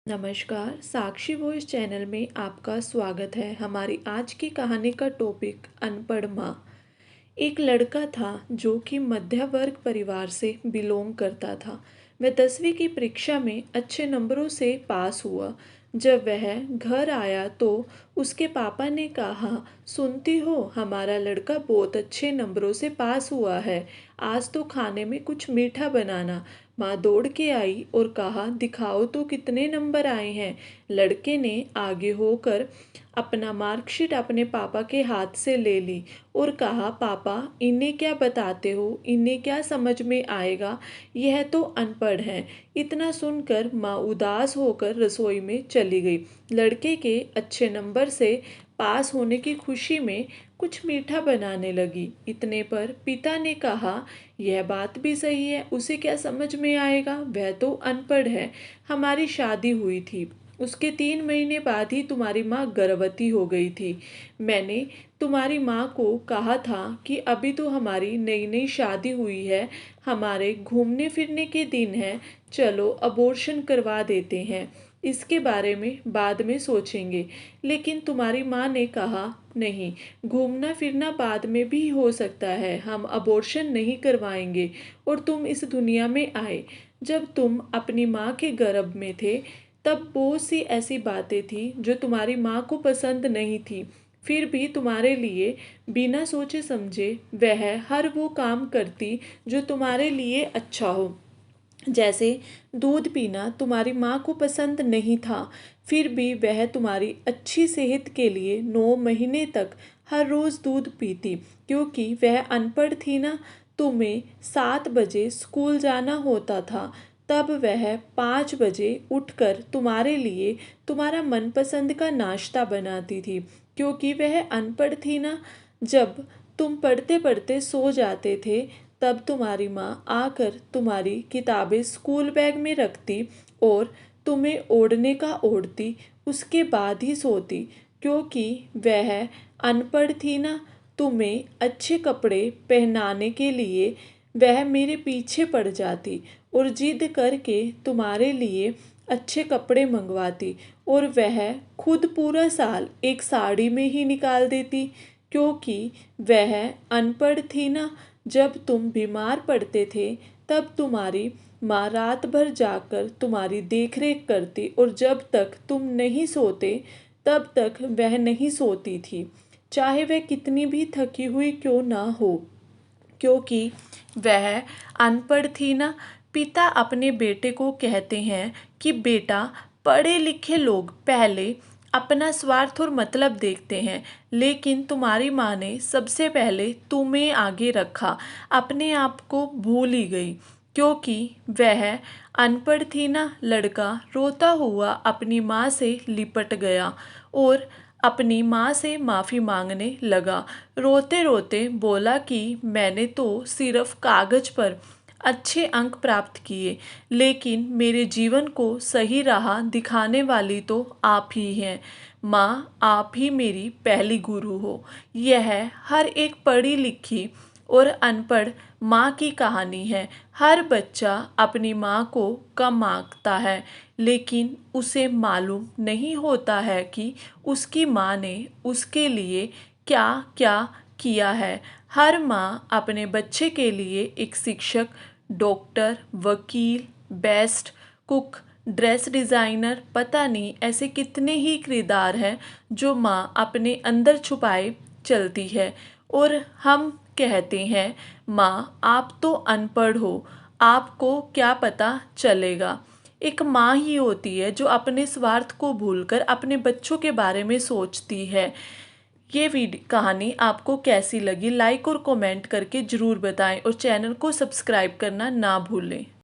नमस्कार, साक्षी voice channel में आपका स्वागत है। हमारी आज की कहानी का टॉपिक अनपढ़ माँ। एक लड़का था जो कि मध्य वर्ग परिवार से बिलोंग करता था। वह 10वीं की परीक्षा में अच्छे नंबरों से पास हुआ। जब वह घर आया तो उसके पापा ने कहा, सुनती हो, हमारा लड़का बहुत अच्छे नंबरों से पास हुआ है। आज तो खाने में कुछ मीठा बनाना। माँ दौड़ के आई और कहा, दिखाओ तो कितने नंबर आए हैं। लड़के ने आगे होकर अपना मार्कशीट अपने पापा के हाथ से ले ली और कहा, पापा, इन्हें क्या बताते हो, इन्हें क्या समझ में आएगा, यह तो अनपढ़ हैं। इतना सुनकर माँ उदास होकर रसोई में चली गई। लड़के के अच्छे नंबर से पास होने की खुशी में कुछ मीठा बनाने लगी। इतने पर पिता ने कहा, यह बात भी सही है, उसे क्या समझ में आएगा, वह तो अनपढ़ है। हमारी शादी हुई थी, उसके 3 महीने बाद ही तुम्हारी माँ गर्भवती हो गई थी। मैंने तुम्हारी माँ को कहा था कि अभी तो हमारी नई नई शादी हुई है, हमारे घूमने फिरने के दिन हैं, चलो अबॉर्शन करवा देते हैं, इसके बारे में बाद में सोचेंगे। लेकिन तुम्हारी माँ ने कहा, नहीं, घूमना फिरना बाद में भी हो सकता है, हम अबॉर्शन नहीं करवाएंगे। और तुम इस दुनिया में आए। जब तुम अपनी माँ के गर्भ में थे तब बहुत सी ऐसी बातें थी जो तुम्हारी माँ को पसंद नहीं थी। फिर भी तुम्हारे लिए बिना सोचे समझे वह हर वो काम करती जो तुम्हारे लिए अच्छा हो। जैसे दूध पीना तुम्हारी माँ को पसंद नहीं था, फिर भी वह तुम्हारी अच्छी सेहत के लिए 9 महीने तक हर रोज़ दूध पीती। क्योंकि वह अनपढ़ थी ना, तुम्हें 7 बजे स्कूल जाना होता था, तब वह 5 बजे उठकर तुम्हारे लिए तुम्हारा मनपसंद का नाश्ता बनाती थी। क्योंकि वह अनपढ़ थी ना, जब तुम पढ़ते पढ़ते सो जाते थे तब तुम्हारी माँ आकर तुम्हारी किताबें स्कूल बैग में रखती और तुम्हें ओढ़ने का ओढ़ती, उसके बाद ही सोती। क्योंकि वह अनपढ़ थी ना, तुम्हें अच्छे कपड़े पहनाने के लिए वह मेरे पीछे पड़ जाती और जिद करके तुम्हारे लिए अच्छे कपड़े मंगवाती, और वह खुद पूरा साल एक साड़ी में ही निकाल देती। क्योंकि वह अनपढ़ थी ना, जब तुम बीमार पड़ते थे तब तुम्हारी माँ रात भर जाकर तुम्हारी देखरेख करती, और जब तक तुम नहीं सोते तब तक वह नहीं सोती थी, चाहे वह कितनी भी थकी हुई क्यों ना हो। क्योंकि वह अनपढ़ थी ना। पिता अपने बेटे को कहते हैं कि बेटा, पढ़े लिखे लोग पहले अपना स्वार्थ और मतलब देखते हैं, लेकिन तुम्हारी माँ ने सबसे पहले तुम्हें आगे रखा, अपने आप को भूल ही गई। क्योंकि वह अनपढ़ थी ना, लड़का रोता हुआ अपनी माँ से लिपट गया और अपनी माँ से माफ़ी मांगने लगा। रोते रोते बोला कि मैंने तो सिर्फ कागज़ पर अच्छे अंक प्राप्त किए, लेकिन मेरे जीवन को सही राह दिखाने वाली तो आप ही हैं। माँ, आप ही मेरी पहली गुरु हो। यह हर एक पढ़ी लिखी और अनपढ़ माँ की कहानी है। हर बच्चा अपनी माँ को कम आंकता है, लेकिन उसे मालूम नहीं होता है कि उसकी माँ ने उसके लिए क्या क्या किया है। हर माँ अपने बच्चे के लिए एक शिक्षक, डॉक्टर, वकील, बेस्ट कुक, ड्रेस डिज़ाइनर, पता नहीं ऐसे कितने ही किरदार हैं जो माँ अपने अंदर छुपाए चलती है। और हम कहते हैं, माँ आप तो अनपढ़ हो, आपको क्या पता चलेगा। एक माँ ही होती है जो अपने स्वार्थ को भूलकर अपने बच्चों के बारे में सोचती है। ये कहानी आपको कैसी लगी, लाइक और कमेंट करके ज़रूर बताएं और चैनल को सब्सक्राइब करना ना भूलें।